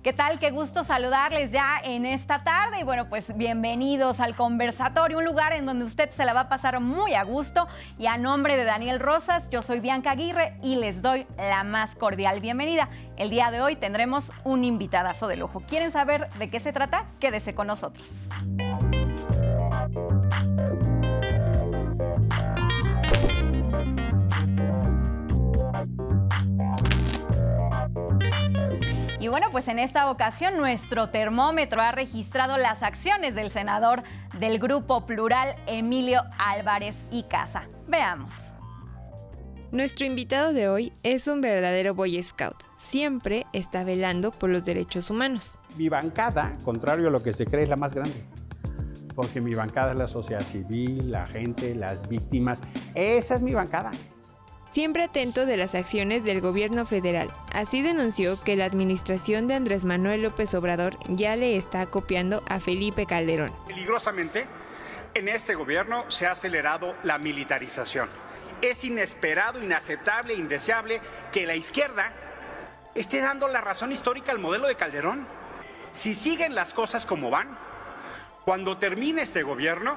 ¿Qué tal? Qué gusto saludarles ya en esta tarde. Y bueno, pues bienvenidos al Conversatorio, un lugar en donde usted se la va a pasar muy a gusto. Y a nombre de Daniel Rosas, yo soy Bianca Aguirre y les doy la más cordial bienvenida. El día de hoy tendremos un invitadazo de lujo. ¿Quieren saber de qué se trata? Quédese con nosotros. Y bueno, pues en esta ocasión nuestro termómetro ha registrado las acciones del senador del Grupo Plural, Emilio Álvarez y Casa. Veamos. Nuestro invitado de hoy es un verdadero Boy Scout. Siempre está velando por los derechos humanos. Mi bancada, contrario a lo que se cree, es la más grande. Porque mi bancada es la sociedad civil, la gente, las víctimas. Esa es mi bancada. Siempre atento de las acciones del gobierno federal. Así denunció que la administración de Andrés Manuel López Obrador ya le está copiando a Felipe Calderón. Peligrosamente, en este gobierno se ha acelerado la militarización. Es inesperado, inaceptable, indeseable que la izquierda esté dando la razón histórica al modelo de Calderón. Si siguen las cosas como van, cuando termine este gobierno,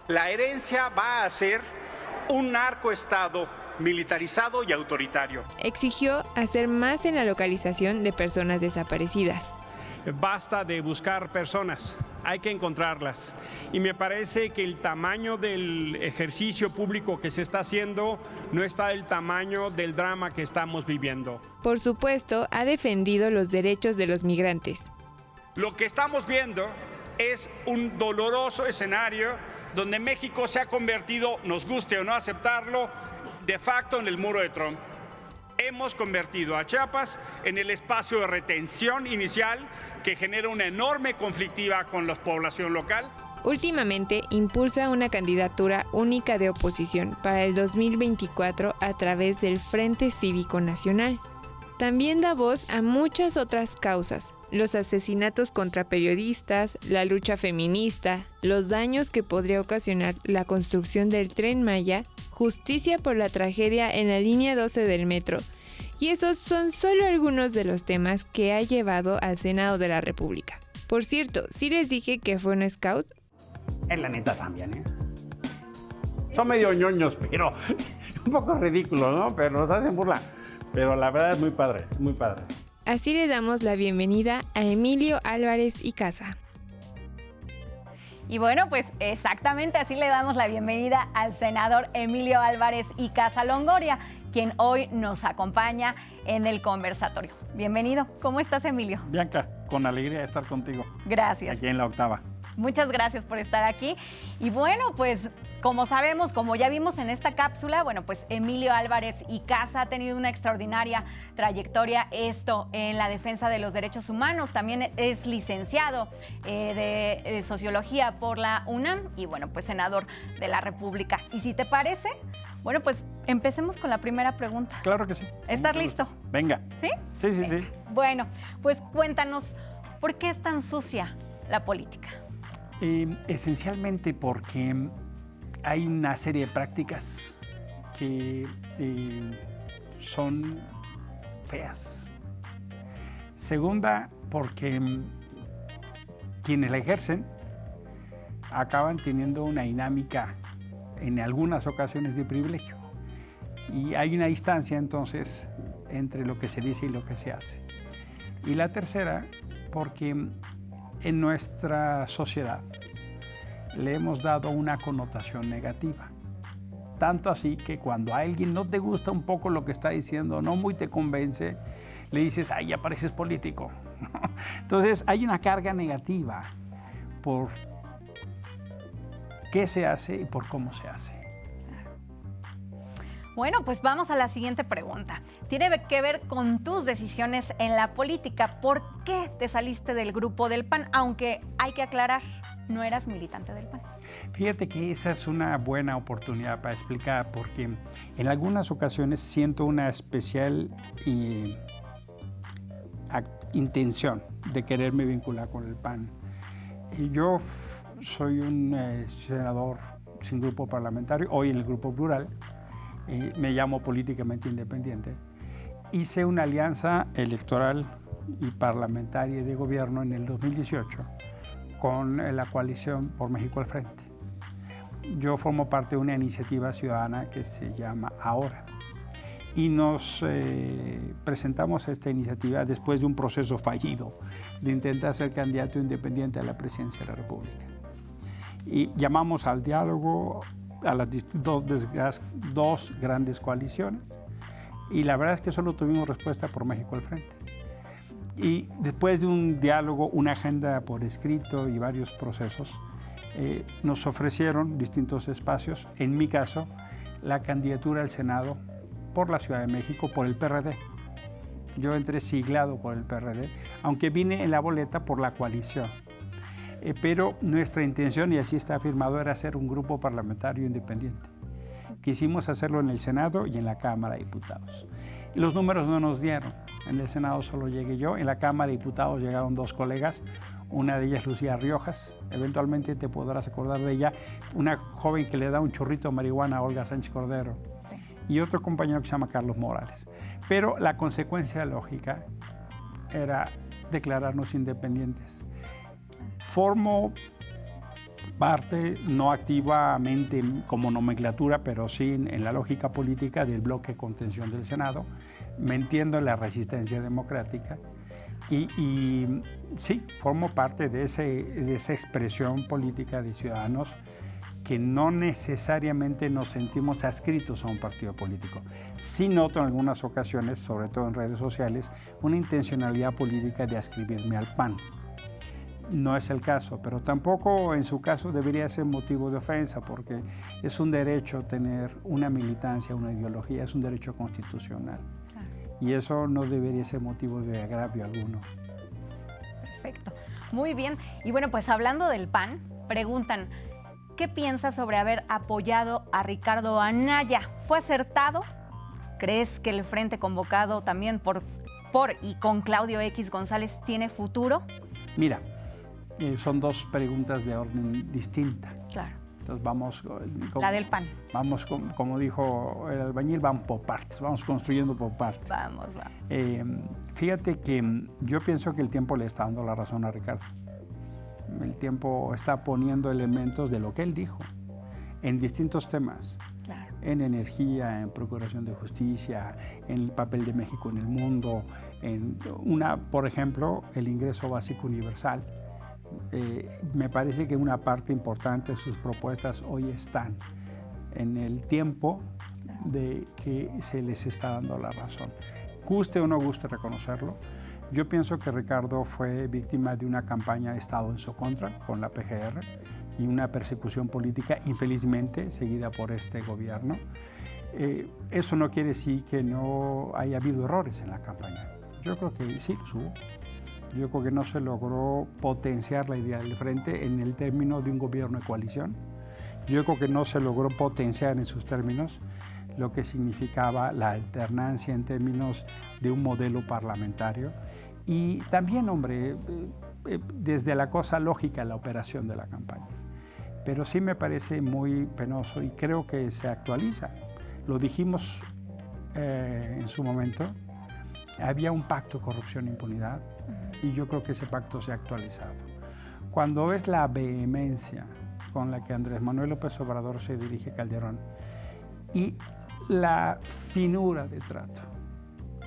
la herencia va a ser un narcoestado militarizado y autoritario. Exigió hacer más en la localización de personas desaparecidas. Basta de buscar personas, hay que encontrarlas. Y me parece que el tamaño del ejercicio público que se está haciendo no está del tamaño del drama que estamos viviendo. Por supuesto, ha defendido los derechos de los migrantes. Lo que estamos viendo es un doloroso escenario donde México se ha convertido, nos guste o no aceptarlo, de facto en el muro de Trump. Hemos convertido a Chiapas en el espacio de retención inicial que genera una enorme conflictiva con la población local. Últimamente impulsa una candidatura única de oposición para el 2024 a través del Frente Cívico Nacional. También da voz a muchas otras causas: los asesinatos contra periodistas, la lucha feminista, los daños que podría ocasionar la construcción del Tren Maya, justicia por la tragedia en la línea 12 del metro. Y esos son solo algunos de los temas que ha llevado al Senado de la República. Por cierto, ¿sí les dije que fue un scout? En la neta también, ¿eh? Son medio ñoños, pero un poco ridículos, ¿no? Pero nos hacen burla. Pero la verdad es muy padre, muy padre. Así le damos la bienvenida a Emilio Álvarez y Casa. Y bueno, pues exactamente así le damos la bienvenida al senador Emilio Álvarez y Casa Longoria, quien hoy nos acompaña en el conversatorio. Bienvenido. ¿Cómo estás, Emilio? Bianca, con alegría de estar contigo. Gracias. Aquí en La Octava. Muchas gracias por estar aquí. Y bueno, pues como sabemos, como ya vimos en esta cápsula, bueno, pues Emilio Álvarez y Casa ha tenido una extraordinaria trayectoria en la defensa de los derechos humanos. También es licenciado de Sociología por la UNAM y bueno, pues senador de la República. Y si te parece, bueno, pues empecemos con la primera pregunta. Claro que sí. ¿Estás listo? Venga. ¿Sí? Sí, sí, sí. Bueno, pues cuéntanos, ¿por qué es tan sucia la política? Esencialmente porque hay una serie de prácticas que son feas. Segunda, porque quienes la ejercen acaban teniendo una dinámica en algunas ocasiones de privilegio. Y hay una distancia entonces entre lo que se dice y lo que se hace. Y la tercera, porque en nuestra sociedad le hemos dado una connotación negativa. Tanto así que cuando a alguien no te gusta un poco lo que está diciendo, no muy te convence, le dices, ay, ya pareces político. Entonces hay una carga negativa por qué se hace y por cómo se hace. Bueno, pues vamos a la siguiente pregunta. Tiene que ver con tus decisiones en la política. ¿Por qué te saliste del grupo del PAN? Aunque hay que aclarar, no eras militante del PAN. Fíjate que esa es una buena oportunidad para explicar, porque en algunas ocasiones siento una especial intención de quererme vincular con el PAN. Yo soy un senador sin grupo parlamentario, hoy en el Grupo Plural. Me llamo políticamente independiente. Hice una alianza electoral y parlamentaria de gobierno en el 2018 con la coalición Por México al Frente. Yo formo parte de una iniciativa ciudadana que se llama Ahora y nos presentamos a esta iniciativa después de un proceso fallido de intentar ser candidato independiente a la presidencia de la República. Y llamamos al diálogo a las dos grandes coaliciones y la verdad es que solo tuvimos respuesta Por México al Frente. Y después de un diálogo, una agenda por escrito y varios procesos, nos ofrecieron distintos espacios. En mi caso, la candidatura al Senado por la Ciudad de México, por el PRD. Yo entré siglado por el PRD, aunque vine en la boleta por la coalición. Pero nuestra intención, y así está afirmado, era ser un grupo parlamentario independiente. Quisimos hacerlo en el Senado y en la Cámara de Diputados. Los números no nos dieron. En el Senado solo llegué yo, en la Cámara de Diputados llegaron dos colegas, una de ellas Lucía Riojas, eventualmente te podrás acordar de ella, una joven que le da un chorrito de marihuana a Olga Sánchez Cordero, y otro compañero que se llama Carlos Morales. Pero la consecuencia lógica era declararnos independientes. Formo parte, no activamente como nomenclatura, pero sí en la lógica política del bloque de contención del Senado. Me entiendo en la resistencia democrática y sí, formo parte de esa expresión política de ciudadanos que no necesariamente nos sentimos adscritos a un partido político. Sí noto en algunas ocasiones, sobre todo en redes sociales, una intencionalidad política de adscribirme al PAN. No es el caso, pero tampoco en su caso debería ser motivo de ofensa, porque es un derecho tener una militancia, una ideología, es un derecho constitucional. Claro. Y eso no debería ser motivo de agravio alguno. Perfecto. Muy bien. Y bueno, pues hablando del PAN, preguntan, ¿qué piensas sobre haber apoyado a Ricardo Anaya? ¿Fue acertado? ¿Crees que el frente convocado también por y con Claudio X González tiene futuro? Mira, son dos preguntas de orden distinta. Claro. Entonces vamos... La del PAN. Vamos, como dijo el albañil, vamos por partes, vamos construyendo por partes. Vamos. Fíjate que yo pienso que el tiempo le está dando la razón a Ricardo. El tiempo está poniendo elementos de lo que él dijo en distintos temas. Claro. En energía, en procuración de justicia, en el papel de México en el mundo, por ejemplo, el ingreso básico universal. Me parece que una parte importante de sus propuestas hoy están en el tiempo de que se les está dando la razón. Guste o no guste reconocerlo, yo pienso que Ricardo fue víctima de una campaña de Estado en su contra con la PGR y una persecución política infelizmente seguida por este gobierno. Eso no quiere decir que no haya habido errores en la campaña. Yo creo que sí los hubo. Yo creo que no se logró potenciar la idea del frente en el término de un gobierno de coalición. Yo creo que no se logró potenciar en sus términos lo que significaba la alternancia en términos de un modelo parlamentario. Y también, hombre, desde la cosa lógica, la operación de la campaña. Pero sí me parece muy penoso y creo que se actualiza. Lo dijimos en su momento. Había un pacto de corrupción e impunidad y yo creo que ese pacto se ha actualizado. Cuando ves la vehemencia con la que Andrés Manuel López Obrador se dirige a Calderón y la finura de trato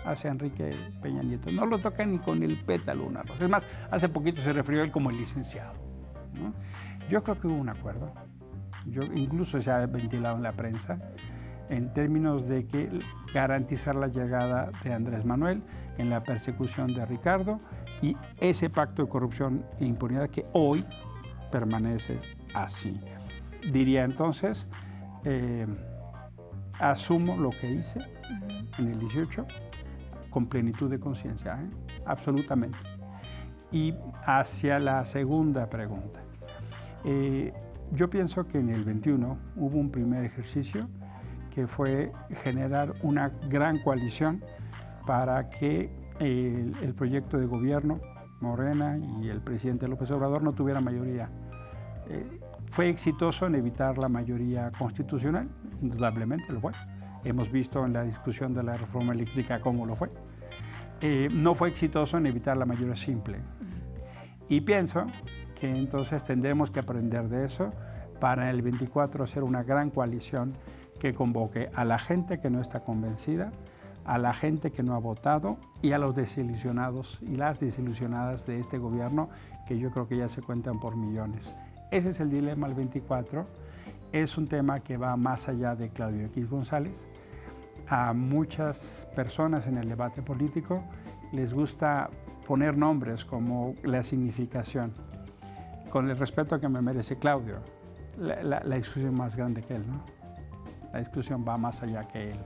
hacia Enrique Peña Nieto, no lo toca ni con el pétalo una rosa. Es más, hace poquito se refirió a él como el licenciado, ¿no? Yo creo que hubo un acuerdo, incluso se ha ventilado en la prensa, en términos de que garantizar la llegada de Andrés Manuel en la persecución de Ricardo y ese pacto de corrupción e impunidad que hoy permanece así. Diría entonces, asumo lo que hice en el 18 con plenitud de conciencia, absolutamente. Y hacia la segunda pregunta, yo pienso que en el 21 hubo un primer ejercicio que fue generar una gran coalición para que el proyecto de gobierno, Morena y el presidente López Obrador no tuviera mayoría. Fue exitoso en evitar la mayoría constitucional, indudablemente lo fue. Hemos visto en la discusión de la reforma eléctrica cómo lo fue. no fue exitoso en evitar la mayoría simple. Y pienso que entonces tendremos que aprender de eso para el 24 hacer una gran coalición que convoque a la gente que no está convencida, a la gente que no ha votado y a los desilusionados y las desilusionadas de este gobierno, que yo creo que ya se cuentan por millones. Ese es el dilema del 24. Es un tema que va más allá de Claudio X González. A muchas personas en el debate político les gusta poner nombres como la significación. Con el respeto que me merece Claudio, la discusión es más grande que él, ¿no? La discusión va más allá que él.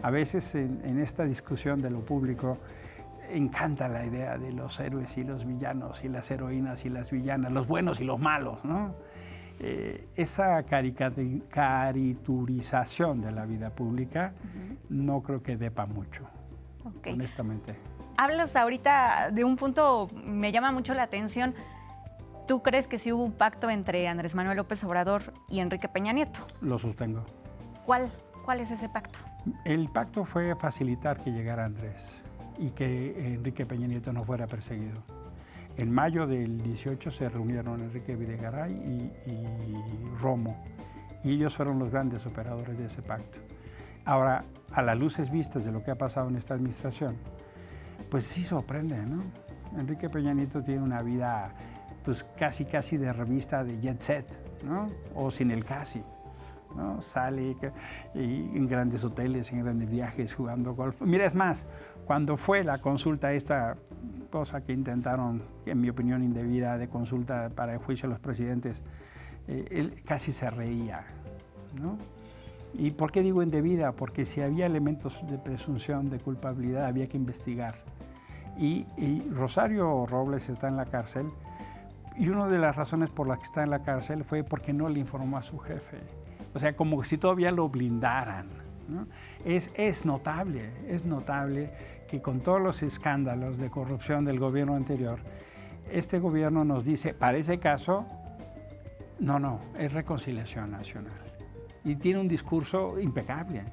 A veces en esta discusión de lo público encanta la idea de los héroes y los villanos y las heroínas y las villanas, los buenos y los malos, ¿no? Esa caricaturización de la vida pública no creo que depa mucho, honestamente. Hablas ahorita de un punto, me llama mucho la atención. ¿Tú crees que sí hubo un pacto entre Andrés Manuel López Obrador y Enrique Peña Nieto? Lo sostengo. ¿Cuál es ese pacto? El pacto fue facilitar que llegara Andrés y que Enrique Peña Nieto no fuera perseguido. En mayo del 18 se reunieron Enrique Videgaray y Romo, y ellos fueron los grandes operadores de ese pacto. Ahora, a las luces vistas de lo que ha pasado en esta administración, pues sí sorprende, ¿no? Enrique Peña Nieto tiene una vida pues casi de revista de jet set, ¿no? O sin el casi, ¿no? Sale en grandes hoteles, en grandes viajes, jugando golf. Mira, es más, cuando fue la consulta, esta cosa que intentaron, en mi opinión indebida, de consulta para el juicio de los presidentes, él casi se reía, ¿no? ¿Y por qué digo indebida? Porque si había elementos de presunción de culpabilidad, había que investigar. Y Rosario Robles está en la cárcel, y una de las razones por las que está en la cárcel fue porque no le informó a su jefe. O sea, como si todavía lo blindaran, ¿no? Es notable que con todos los escándalos de corrupción del gobierno anterior, este gobierno nos dice, para ese caso, no, es reconciliación nacional. Y tiene un discurso impecable.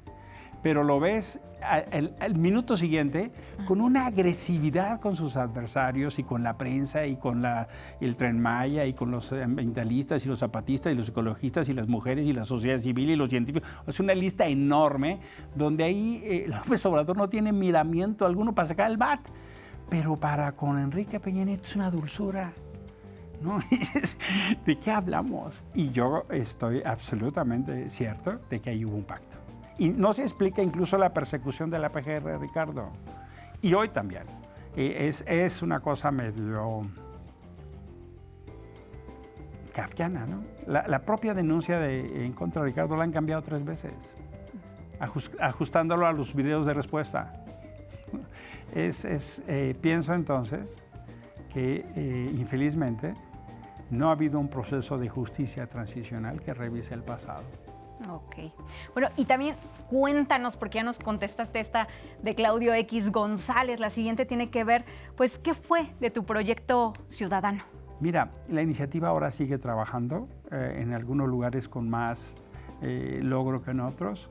Pero lo ves al minuto siguiente con una agresividad con sus adversarios y con la prensa y con el Tren Maya y con los ambientalistas y los zapatistas y los ecologistas y las mujeres y la sociedad civil y los científicos. Es una lista enorme donde ahí López Obrador no tiene miramiento alguno para sacar el bat. Pero para con Enrique Peña Nieto es una dulzura, ¿no? ¿De qué hablamos? Y yo estoy absolutamente cierto de que ahí hubo un pacto. Y no se explica incluso la persecución de la PGR, Ricardo. Y hoy también. Es una cosa medio kafkiana, ¿no? La propia denuncia en contra de Ricardo la han cambiado 3 veces, ajustándolo a los videos de respuesta. Pienso entonces que infelizmente no ha habido un proceso de justicia transicional que revise el pasado. Ok. Bueno, y también cuéntanos, porque ya nos contestaste esta de Claudio X González. La siguiente tiene que ver, pues, ¿qué fue de tu proyecto ciudadano? Mira, la iniciativa ahora sigue trabajando, en algunos lugares con más logro que en otros,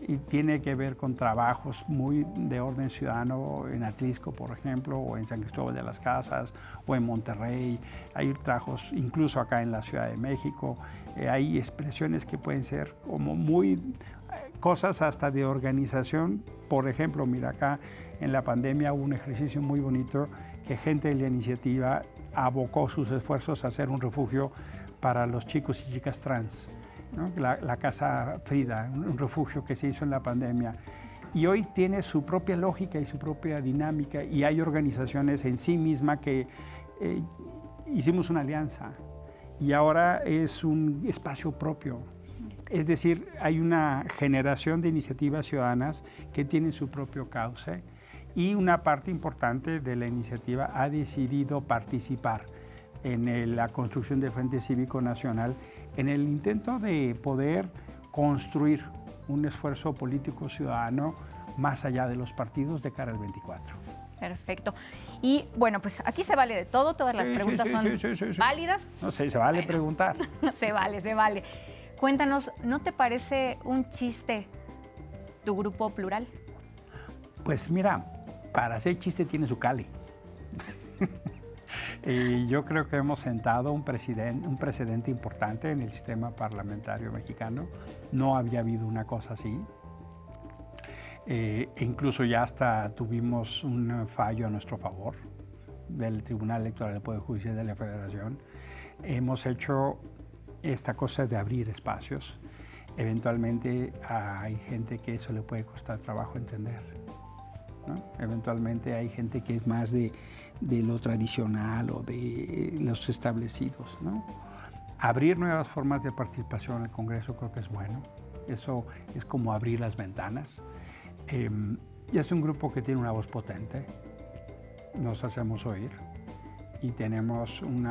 y tiene que ver con trabajos muy de orden ciudadano en Atlisco, por ejemplo, o en San Cristóbal de las Casas, o en Monterrey. Hay trabajos incluso acá en la Ciudad de México. Hay expresiones que pueden ser como muy cosas hasta de organización. Por ejemplo, mira, acá en la pandemia hubo un ejercicio muy bonito que gente de la iniciativa abocó sus esfuerzos a hacer un refugio para los chicos y chicas trans, ¿no? La Casa Frida, un refugio que se hizo en la pandemia. Y hoy tiene su propia lógica y su propia dinámica, y hay organizaciones en sí misma que hicimos una alianza y ahora es un espacio propio. Es decir, hay una generación de iniciativas ciudadanas que tienen su propio cauce, y una parte importante de la iniciativa ha decidido participar en la construcción del Frente Cívico Nacional, en el intento de poder construir un esfuerzo político ciudadano más allá de los partidos de cara al 24. Perfecto. Y bueno, pues aquí se vale de todo, todas las preguntas son válidas. No sé, se vale preguntar. Se vale. Cuéntanos, ¿no te parece un chiste tu grupo plural? Pues mira, para hacer chiste tiene su cali. Y yo creo que hemos sentado un precedente importante en el sistema parlamentario mexicano. No había habido una cosa así. Incluso ya hasta tuvimos un fallo a nuestro favor del Tribunal Electoral del Poder Judicial de la Federación. Hemos hecho esta cosa de abrir espacios. Eventualmente hay gente que eso le puede costar trabajo entender, ¿no? Eventualmente hay gente que es más de lo tradicional o de los establecidos, ¿no? Abrir nuevas formas de participación en el Congreso creo que es bueno. Eso es como abrir las ventanas. Y es un grupo que tiene una voz potente. Nos hacemos oír y tenemos un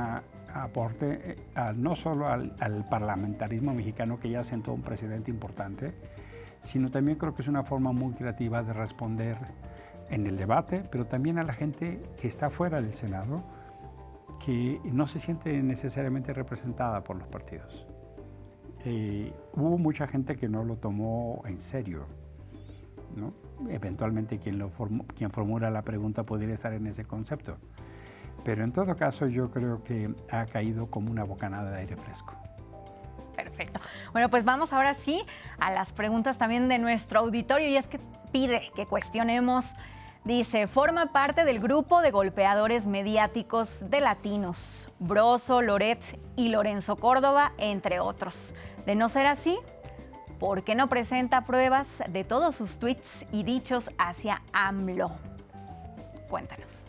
aporte no solo al parlamentarismo mexicano, que ya sentó un precedente importante, sino también creo que es una forma muy creativa de responder en el debate, pero también a la gente que está fuera del Senado, que no se siente necesariamente representada por los partidos. Hubo mucha gente que no lo tomó en serio, ¿no? Eventualmente quien formula la pregunta podría estar en ese concepto. Pero en todo caso yo creo que ha caído como una bocanada de aire fresco. Perfecto. Bueno, pues vamos ahora sí a las preguntas también de nuestro auditorio, y es que pide que cuestionemos. Dice, forma parte del grupo de golpeadores mediáticos de latinos, Broso, Loret y Lorenzo Córdoba, entre otros. De no ser así, ¿por qué no presenta pruebas de todos sus tweets y dichos hacia AMLO? Cuéntanos.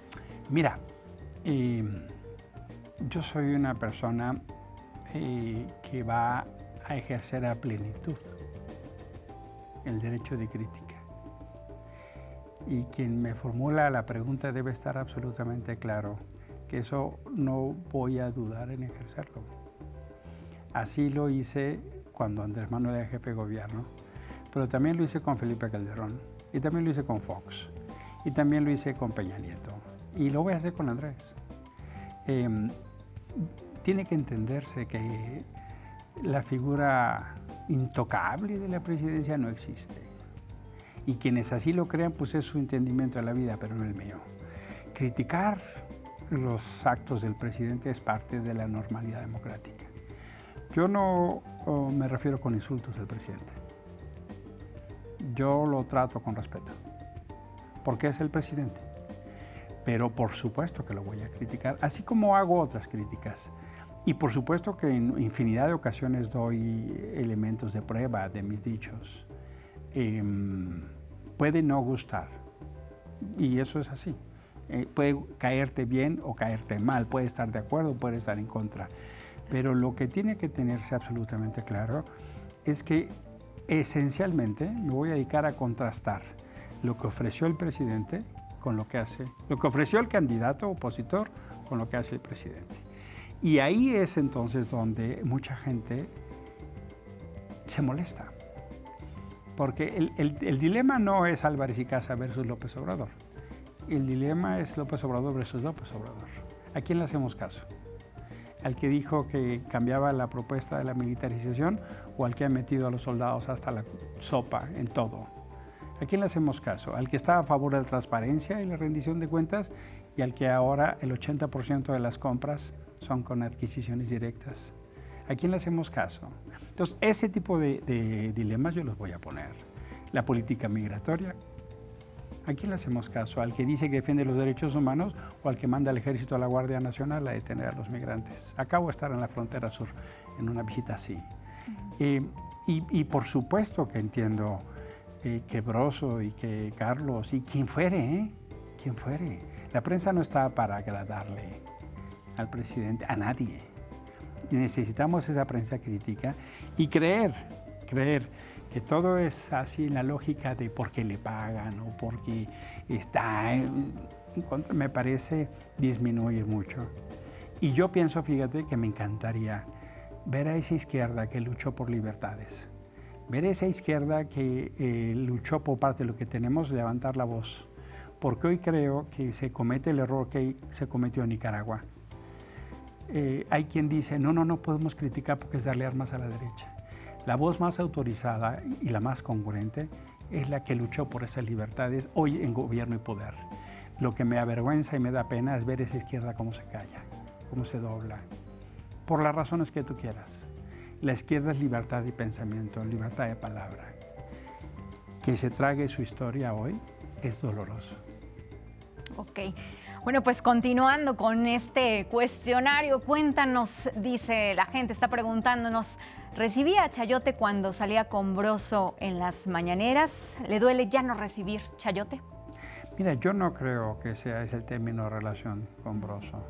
Mira, yo soy una persona que va a ejercer a plenitud el derecho de crítica. Y quien me formula la pregunta debe estar absolutamente claro que eso no voy a dudar en ejercerlo. Así lo hice cuando Andrés Manuel era jefe de gobierno, pero también lo hice con Felipe Calderón, y también lo hice con Fox, y también lo hice con Peña Nieto, y lo voy a hacer con Andrés. Tiene que entenderse que la figura intocable de la presidencia no existe. Y quienes así lo crean, pues es su entendimiento de la vida, pero no el mío. Criticar los actos del presidente es parte de la normalidad democrática. Yo no me refiero con insultos al presidente. Yo lo trato con respeto, porque es el presidente. Pero por supuesto que lo voy a criticar, así como hago otras críticas. Y por supuesto que en infinidad de ocasiones doy elementos de prueba de mis dichos. Puede no gustar, y eso es así. Puede caerte bien o caerte mal, puede estar de acuerdo, puede estar en contra. Pero lo que tiene que tenerse absolutamente claro es que esencialmente me voy a dedicar a contrastar lo que ofreció el presidente con lo que hace, lo que ofreció el candidato opositor con lo que hace el presidente. Y ahí es entonces donde mucha gente se molesta. Porque el dilema no es Álvarez y Casa versus López Obrador. El dilema es López Obrador versus López Obrador. ¿A quién le hacemos caso? ¿Al que dijo que cambiaba la propuesta de la militarización o al que ha metido a los soldados hasta la sopa en todo? ¿A quién le hacemos caso? ¿Al que está a favor de la transparencia y la rendición de cuentas y al que ahora el 80% de las compras son con adquisiciones directas? ¿A quién le hacemos caso? Entonces, ese tipo de dilemas yo los voy a poner. La política migratoria, ¿a quién le hacemos caso? ¿Al que dice que defiende los derechos humanos o al que manda al ejército a la Guardia Nacional a detener a los migrantes? Acabo de estar en la frontera sur en una visita así. Y por supuesto que entiendo que Broso y que Carlos y quien fuere, quien fuere. La prensa no está para agradarle al presidente, a nadie. Necesitamos esa prensa crítica y creer que todo es así en la lógica de por qué le pagan o porque está en contra, me parece disminuir mucho. Y yo pienso, fíjate, que me encantaría ver a esa izquierda que luchó por libertades, ver a esa izquierda que luchó por parte de lo que tenemos, levantar la voz, porque hoy creo que se comete el error que se cometió en Nicaragua. Hay quien dice, no podemos criticar porque es darle armas a la derecha. La voz más autorizada y la más congruente es la que luchó por esas libertades hoy en gobierno y poder. Lo que me avergüenza y me da pena es ver esa izquierda cómo se calla, cómo se dobla, por las razones que tú quieras. La izquierda es libertad de pensamiento, libertad de palabra. Que se trague su historia hoy es doloroso. Ok. Bueno, pues continuando con este cuestionario, cuéntanos, dice la gente, está preguntándonos, ¿recibía a Chayote cuando salía con Broso en las mañaneras? ¿Le duele ya no recibir Chayote? Mira, yo no creo que sea ese el término de relación con Broso.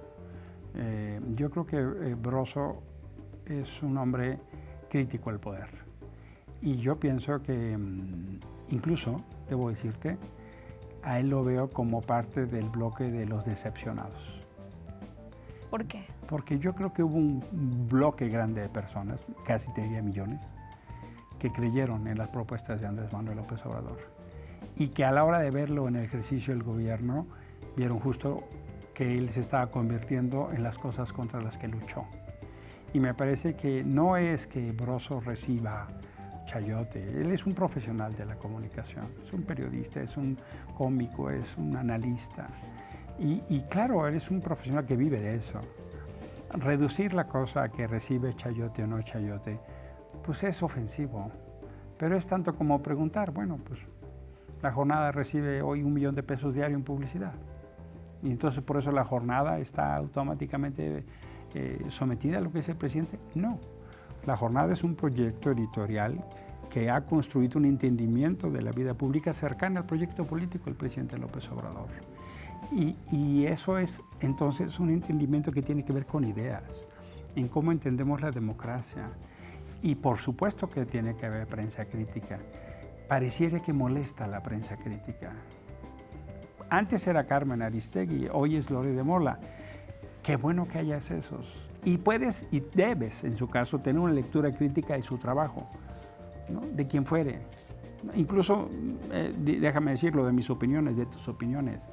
Yo creo que Broso es un hombre crítico al poder. Y yo pienso que incluso, debo decirte, a él lo veo como parte del bloque de los decepcionados. ¿Por qué? Porque yo creo que hubo un bloque grande de personas, casi te diría millones, que creyeron en las propuestas de Andrés Manuel López Obrador y que a la hora de verlo en el ejercicio del gobierno, vieron justo que él se estaba convirtiendo en las cosas contra las que luchó. Y me parece que no es que Broso reciba Chayote, él es un profesional de la comunicación, es un periodista, es un cómico, es un analista. Y claro, él es un profesional que vive de eso. Reducir la cosa a que recibe Chayote o no Chayote, pues es ofensivo. Pero es tanto como preguntar, bueno, pues la jornada recibe hoy 1 millón de pesos diario en publicidad. Y entonces por eso la jornada está automáticamente sometida a lo que dice el presidente. No. La jornada es un proyecto editorial que ha construido un entendimiento de la vida pública cercana al proyecto político del presidente López Obrador. Y eso es entonces un entendimiento que tiene que ver con ideas, en cómo entendemos la democracia. Y por supuesto que tiene que haber prensa crítica. Pareciera que molesta la prensa crítica. Antes era Carmen Aristegui, hoy es Lore de Mola. Qué bueno que hayas esos. Y puedes y debes, en su caso, tener una lectura crítica de su trabajo, ¿no? De quien fuere. Incluso, déjame decirlo, de mis opiniones, de tus opiniones.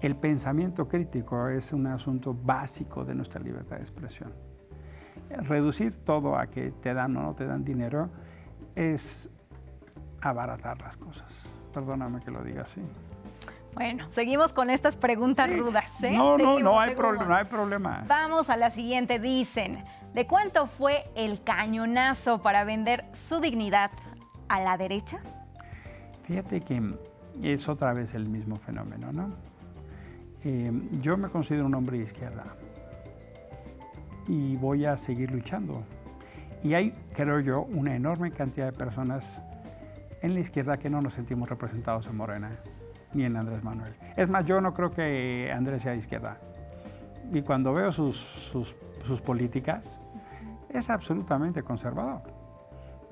El pensamiento crítico es un asunto básico de nuestra libertad de expresión. Reducir todo a que te dan o no te dan dinero es abaratar las cosas. Perdóname que lo diga así. Bueno, seguimos con estas preguntas rudas, ¿eh? No hay problema. Vamos a la siguiente. Dicen, ¿de cuánto fue el cañonazo para vender su dignidad a la derecha? Fíjate que es otra vez el mismo fenómeno, ¿no? Yo me considero un hombre de izquierda y voy a seguir luchando. Y hay, creo yo, una enorme cantidad de personas en la izquierda que no nos sentimos representados en Morena ni en Andrés Manuel. Es más, yo no creo que Andrés sea de izquierda. Y cuando veo sus políticas, es absolutamente conservador.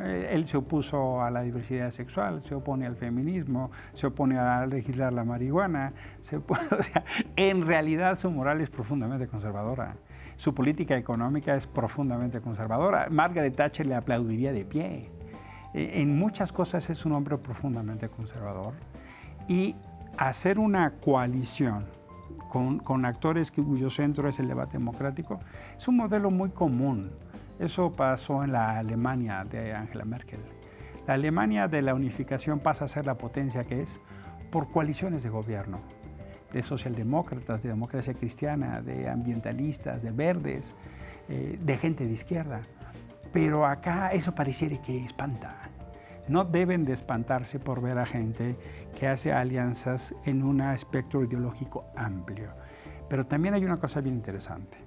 Él se opuso a la diversidad sexual, se opone al feminismo, se opone a legislar la marihuana. O sea, en realidad su moral es profundamente conservadora. Su política económica es profundamente conservadora. Margaret Thatcher le aplaudiría de pie. En muchas cosas es un hombre profundamente conservador. Y hacer una coalición con actores cuyo centro es el debate democrático es un modelo muy común. Eso pasó en la Alemania de Angela Merkel. La Alemania de la unificación pasa a ser la potencia que es por coaliciones de gobierno, de socialdemócratas, de democracia cristiana, de ambientalistas, de verdes, de gente de izquierda. Pero acá eso pareciera que espanta. No deben de espantarse por ver a gente que hace alianzas en un espectro ideológico amplio. Pero también hay una cosa bien interesante.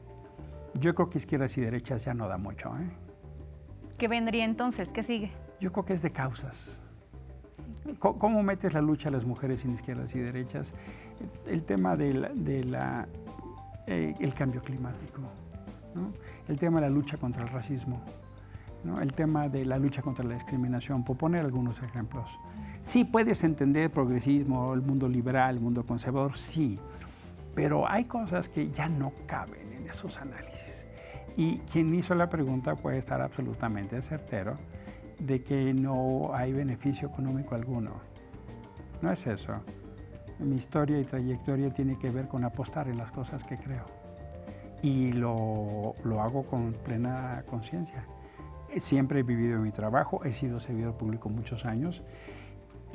Yo creo que izquierdas y derechas ya no da mucho, ¿eh? ¿Qué vendría entonces? ¿Qué sigue? Yo creo que es de causas. ¿Cómo metes la lucha a las mujeres en izquierdas y derechas? El tema el cambio climático, ¿no? El tema de la lucha contra el racismo, ¿no? El tema de la lucha contra la discriminación, por poner algunos ejemplos. Sí puedes entender progresismo, el mundo liberal, el mundo conservador, sí, pero hay cosas que ya no caben en esos análisis. Y quien hizo la pregunta puede estar absolutamente certero de que no hay beneficio económico alguno. No es eso. Mi historia y trayectoria tiene que ver con apostar en las cosas que creo. Y lo hago con plena conciencia. Siempre he vivido mi trabajo, he sido servidor público muchos años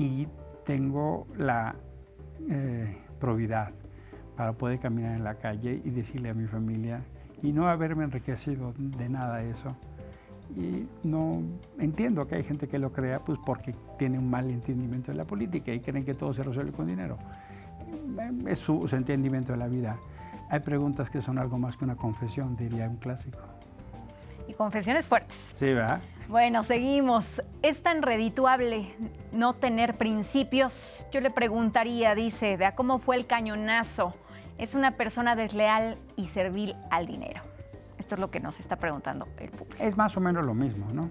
y tengo la probidad para poder caminar en la calle y decirle a mi familia y no haberme enriquecido de nada de eso. Y no entiendo que hay gente que lo crea pues porque tiene un mal entendimiento de la política y creen que todo se resuelve con dinero. Es su entendimiento de la vida. Hay preguntas que son algo más que una confesión, diría un clásico. Y confesiones fuertes. Sí, ¿verdad? Bueno, seguimos. ¿Es tan redituable no tener principios? Yo le preguntaría, dice, de a cómo fue el cañonazo. ¿Es una persona desleal y servil al dinero? Esto es lo que nos está preguntando el público. Es más o menos lo mismo, ¿no?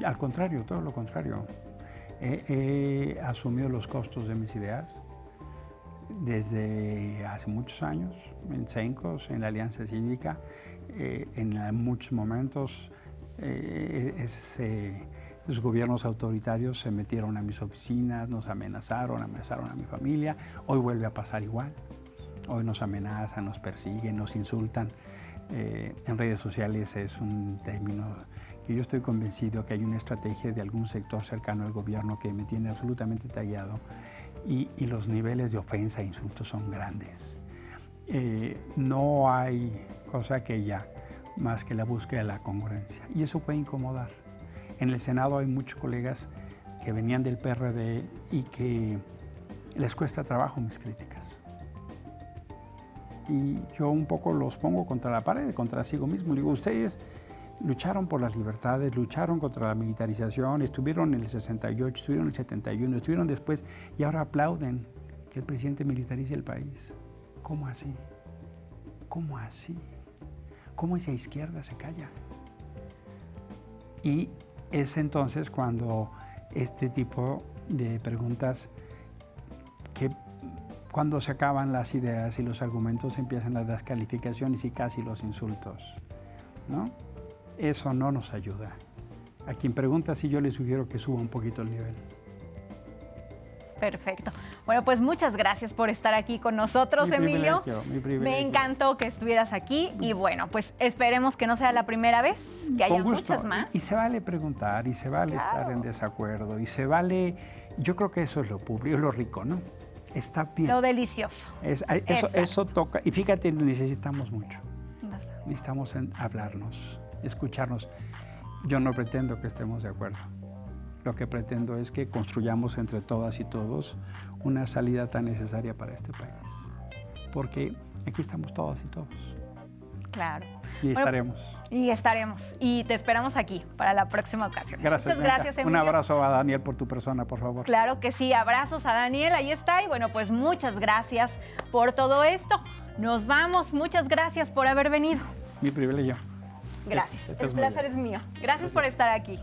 Al contrario, todo lo contrario. He asumido los costos de mis ideas desde hace muchos años, en CENCOS, en la Alianza Cívica, en muchos momentos los gobiernos autoritarios se metieron a mis oficinas, nos amenazaron a mi familia. Hoy vuelve a pasar igual. Hoy nos amenazan, nos persiguen, nos insultan. En redes sociales es un término que yo estoy convencido que hay una estrategia de algún sector cercano al gobierno que me tiene absolutamente tallado y los niveles de ofensa e insultos son grandes. No hay cosa que ya más que la búsqueda de la congruencia y eso puede incomodar. En el Senado hay muchos colegas que venían del PRD y que les cuesta trabajo mis críticas. Y yo un poco los pongo contra la pared, contra consigo mismo. Le digo, ustedes lucharon por las libertades, lucharon contra la militarización, estuvieron en el 68, estuvieron en el 71, estuvieron después y ahora aplauden que el presidente militarice el país. ¿Cómo así? ¿Cómo así? ¿Cómo esa izquierda se calla? Y es entonces cuando este tipo de preguntas que cuando se acaban las ideas y los argumentos empiezan las descalificaciones y casi los insultos, ¿no? Eso no nos ayuda. A quien pregunta así yo le sugiero que suba un poquito el nivel. Perfecto. Bueno, pues muchas gracias por estar aquí con nosotros, Emilio. Mi privilegio. Me encantó que estuvieras aquí y bueno, pues esperemos que no sea la primera vez, que haya muchas más. Y se vale preguntar, y se vale estar en desacuerdo, y se vale, yo creo que eso es lo público, lo rico, ¿no? Está bien. Lo delicioso. Eso toca, y fíjate, necesitamos mucho. Necesitamos hablarnos, escucharnos. Yo no pretendo que estemos de acuerdo. Lo que pretendo es que construyamos entre todas y todos una salida tan necesaria para este país. Porque aquí estamos todas y todos. Claro. Y estaremos. Y estaremos. Y te esperamos aquí para la próxima ocasión. Gracias. Muchas gracias, Emilio. Un abrazo a Daniel por tu persona, por favor. Claro que sí. Abrazos a Daniel. Ahí está. Y bueno, pues muchas gracias por todo esto. Nos vamos. Muchas gracias por haber venido. Mi privilegio. Gracias. Estás El muy placer bien. es mío. Gracias por estar aquí.